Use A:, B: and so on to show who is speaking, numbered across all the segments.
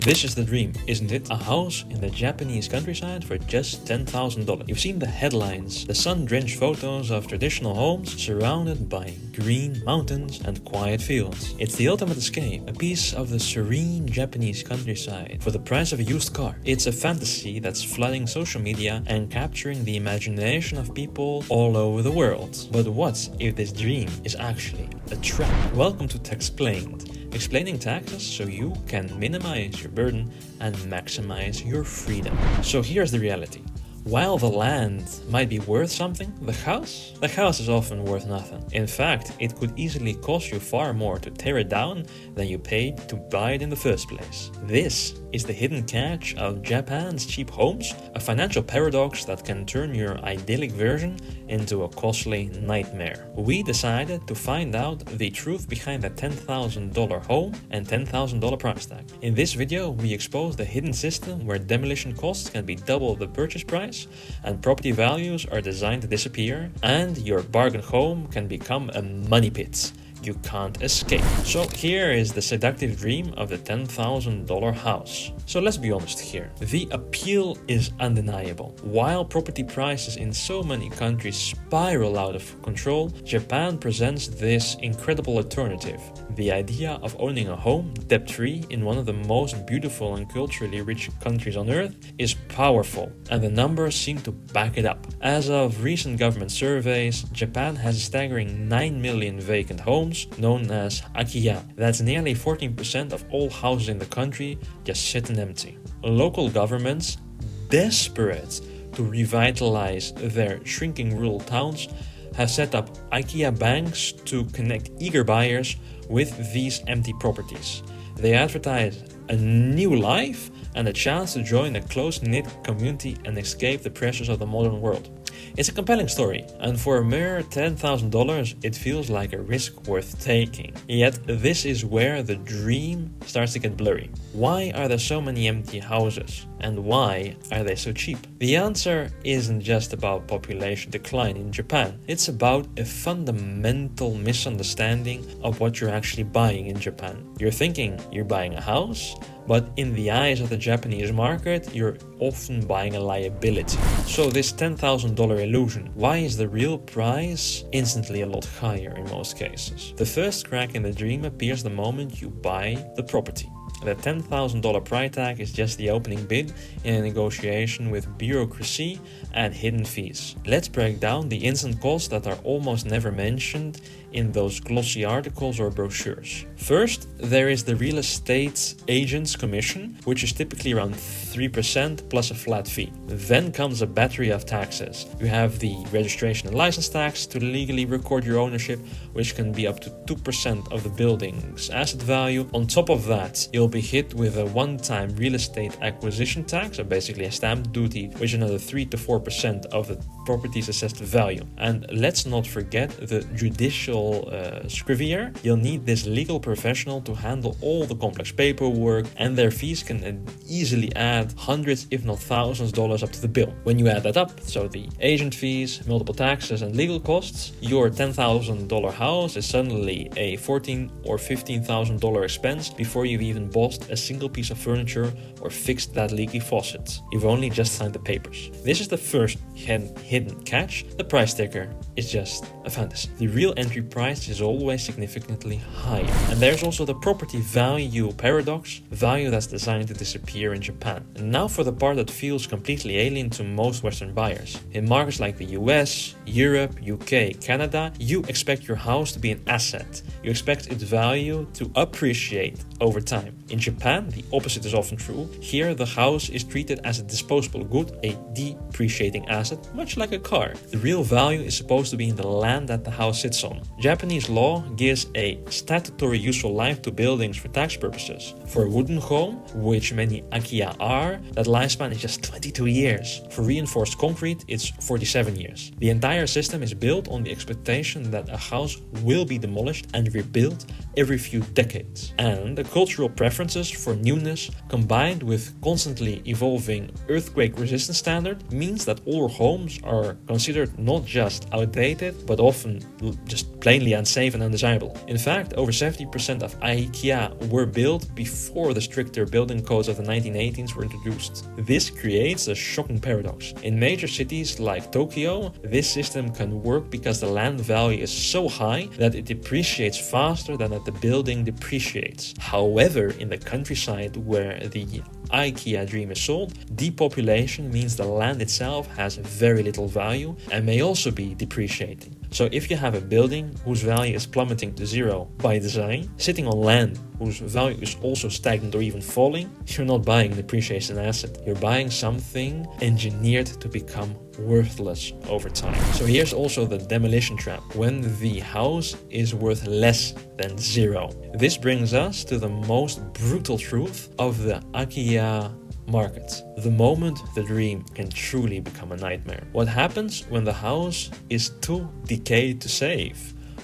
A: This is the dream, isn't it? A house in the Japanese countryside for just $10,000. You've seen the headlines, the sun-drenched photos of traditional homes surrounded by green mountains and quiet fields. It's the ultimate escape, a piece of the serene Japanese countryside for the price of a used car. It's a fantasy that's flooding social media and capturing the imagination of people all over the world. But what if this dream is actually a trap? Welcome to Taxplained, explaining taxes so you can minimize your burden and maximize your freedom. So here's the reality. While the land might be worth something, the house is often worth nothing. In fact, it could easily cost you far more to tear it down than you paid to buy it in the first place. This is the hidden catch of Japan's cheap homes, a financial paradox that can turn your idyllic version into a costly nightmare. We decided to find out the truth behind the $10,000 home and $10,000 price tag. In this video, we expose the hidden system where demolition costs can be double the purchase price, and property values are designed to disappear, and your bargain home can become a money pit you can't escape. So here is the seductive dream of the $10,000 house. So let's be honest here. The appeal is undeniable. While property prices in so many countries spiral out of control, Japan presents this incredible alternative. The idea of owning a home, debt-free, in one of the most beautiful and culturally rich countries on earth is powerful, and the numbers seem to back it up. As of recent government surveys, Japan has a staggering 9 million vacant homes, known as Akiya. That's nearly 14% of all houses in the country just sitting empty. Local governments, desperate to revitalize their shrinking rural towns, have set up Akiya banks to connect eager buyers with these empty properties. They advertise a new life and a chance to join a close-knit community and escape the pressures of the modern world. It's a compelling story, and for a mere $10,000 it feels like a risk worth taking. Yet this is where the dream starts to get blurry. Why are there so many empty houses? And why are they so cheap? The answer isn't just about population decline in Japan. It's about a fundamental misunderstanding of what you're actually buying in Japan. You're thinking you're buying a house, but in the eyes of the Japanese market, you're often buying a liability. So this $10,000 illusion, why is the real price instantly a lot higher in most cases? The first crack in the dream appears the moment you buy the property. The $10,000 price tag is just the opening bid in a negotiation with bureaucracy and hidden fees. Let's break down the instant costs that are almost never mentioned in those glossy articles or brochures. First, there is the real estate agent's commission, which is typically around 3% plus a flat fee. Then comes a battery of taxes. You have the registration and license tax to legally record your ownership, which can be up to 2% of the building's asset value. On top of that, you'll be hit with a one-time real estate acquisition tax, so basically a stamp duty, which is another 3 to 4% of the property's assessed value. And let's not forget the judicial scrivener. You'll need this legal professional to handle all the complex paperwork, and their fees can easily add hundreds if not thousands of dollars up to the bill. When you add that up, so the agent fees, multiple taxes and legal costs, your $10,000 house is suddenly a $14,000 or $15,000 expense before you've even bought a single piece of furniture or fixed that leaky faucet. You've only just signed the papers. This is the first hidden catch. The price sticker is just a fantasy. The real entry price is always significantly higher. And there's also the property value paradox, value that's designed to disappear in Japan. And now for the part that feels completely alien to most Western buyers. In markets like the US, Europe, UK, Canada, you expect your house to be an asset. You expect its value to appreciate over time. In Japan, the opposite is often true. Here, the house is treated as a disposable good, a depreciating asset, much like a car. The real value is supposed to be in the land that the house sits on. Japanese law gives a statutory useful life to buildings for tax purposes. For a wooden home, which many Akiya are, that lifespan is just 22 years. For reinforced concrete, it's 47 years. The entire system is built on the expectation that a house will be demolished and rebuilt every few decades. And the cultural preferences for newness combined with constantly evolving earthquake resistance standard means that older homes are considered not just outdated but often just plainly unsafe and undesirable. In fact, over 70% of Akiya were built before the stricter building codes of the 1980s were introduced. This creates a shocking paradox. In major cities like Tokyo, this system can work because the land value is so high that it depreciates faster than that the building depreciates. However, in the countryside where the Akiya dream is sold, depopulation means the land itself has very little value and may also be depreciating. So if you have a building whose value is plummeting to zero by design, sitting on land whose value is also stagnant or even falling, you're not buying an appreciation asset. You're buying something engineered to become worthless over time. So here's also the demolition trap, when the house is worth less than zero. This brings us to the most brutal truth of the Akiya market. The moment the dream can truly become a nightmare. What happens when the house is too decayed to save?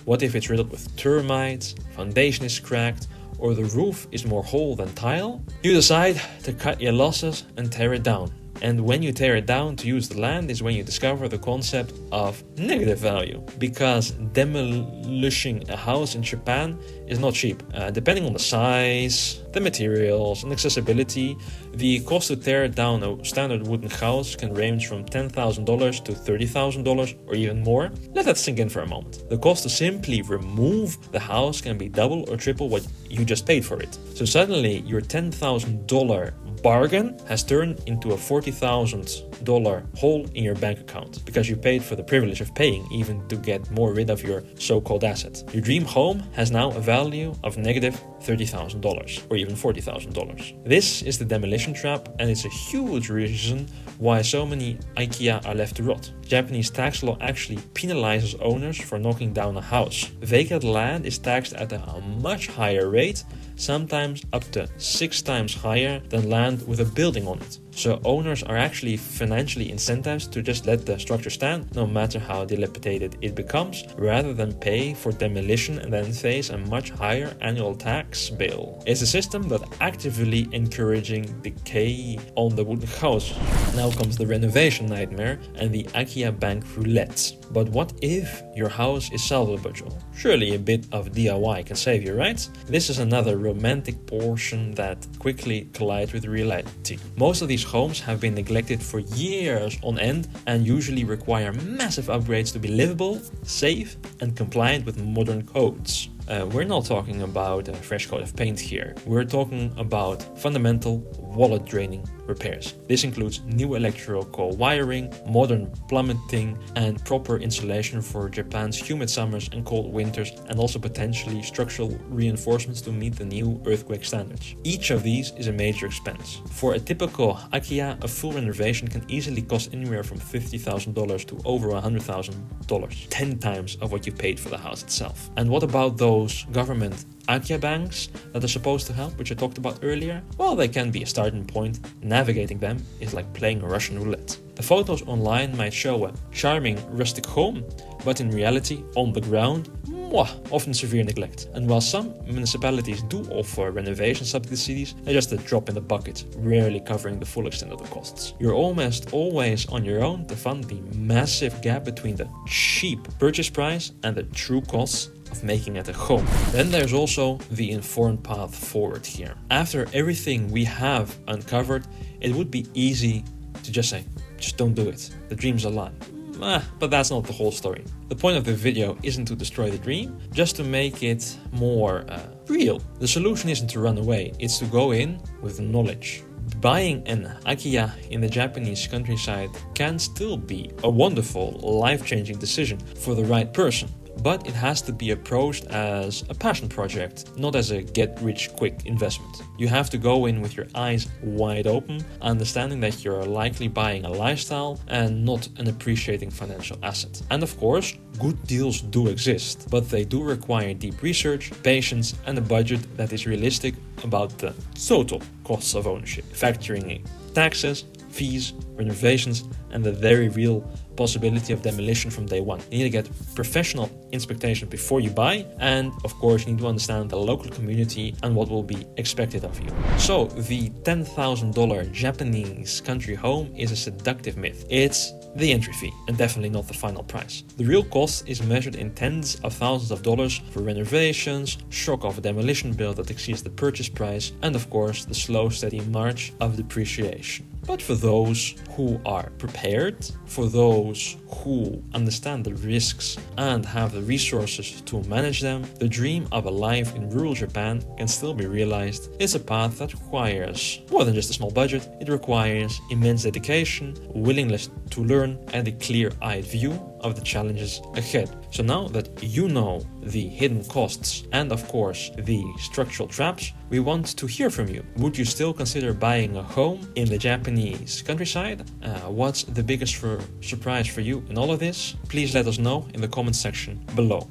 A: What if it's riddled with termites, foundation is cracked, or the roof is more hole than tile? You decide to cut your losses and tear it down. And when you tear it down to use the land is when you discover the concept of negative value. Because demolishing a house in Japan is not cheap. Depending on the size, the materials, and accessibility, the cost to tear down a standard wooden house can range from $10,000 to $30,000 or even more. Let that sink in for a moment. The cost to simply remove the house can be double or triple what you just paid for it. So suddenly your $10,000 bargain has turned into a $40,000 hole in your bank account because you paid for the privilege of paying even to get more rid of your so-called asset. Your dream home has now a value of negative $30,000 or even $40,000. This is the demolition trap, and it's a huge reason why so many Akiya are left to rot. Japanese tax law actually penalizes owners for knocking down a house. Vacant land is taxed at a much higher rate, sometimes up to 6 times higher than land with a building on it. So owners are actually financially incentivized to just let the structure stand, no matter how dilapidated it becomes, rather than pay for demolition and then face a much higher annual tax bill. It's a system that actively encouraging decay on the wooden house. Now comes the renovation nightmare and the Akiya bank roulette. But what if your house is salvageable? Surely a bit of DIY can save you, right? This is another romantic portion that quickly collides with reality. Most of these homes have been neglected for years on end and usually require massive upgrades to be livable, safe, and compliant with modern codes. We're not talking about a fresh coat of paint here. We're talking about fundamental wallet-draining repairs. This includes new electrical wiring, modern plumbing, and proper insulation for Japan's humid summers and cold winters, and also potentially structural reinforcements to meet the new earthquake standards. Each of these is a major expense. For a typical Akiya, a full renovation can easily cost anywhere from $50,000 to over $100,000, 10 times of what you paid for the house itself. And what about those government Akiya banks that are supposed to help, which I talked about earlier? Well, they can be a starting point. Navigating them is like playing Russian roulette. The photos online might show a charming rustic home, but in reality, on the ground, often severe neglect. And while some municipalities do offer renovation subsidies, they're just a drop in the bucket, rarely covering the full extent of the costs. You're almost always on your own to fund the massive gap between the cheap purchase price and the true costs of making it a home. Then there's also the informed path forward here. After everything we have uncovered, it would be easy to just say, just don't do it. The dream's a lie. But that's not the whole story. The point of the video isn't to destroy the dream, just to make it more real. The solution isn't to run away, it's to go in with knowledge. Buying an Akiya in the Japanese countryside can still be a wonderful, life-changing decision for the right person. But it has to be approached as a passion project, not as a get-rich-quick investment. You have to go in with your eyes wide open, understanding that you're likely buying a lifestyle and not an appreciating financial asset. And of course, good deals do exist, but they do require deep research, patience, and a budget that is realistic about the total costs of ownership, factoring in taxes, fees, renovations, and the very real possibility of demolition from day one. You need to get professional inspection before you buy, and of course you need to understand the local community and what will be expected of you. So the $10,000 Japanese country home is a seductive myth. It's the entry fee and definitely not the final price. The real cost is measured in tens of thousands of dollars for renovations, shock of a demolition bill that exceeds the purchase price, and of course the slow steady march of depreciation. But for those who are prepared, for those who understand the risks and have the resources to manage them, the dream of a life in rural Japan can still be realized. It's a path that requires more than just a small budget. It requires immense dedication, willingness to learn, and a clear-eyed view of the challenges ahead. So now that you know the hidden costs and of course the structural traps, we want to hear from you. Would you still consider buying a home in the Japanese countryside? What's the biggest surprise for you in all of this? Please let us know in the comments section below.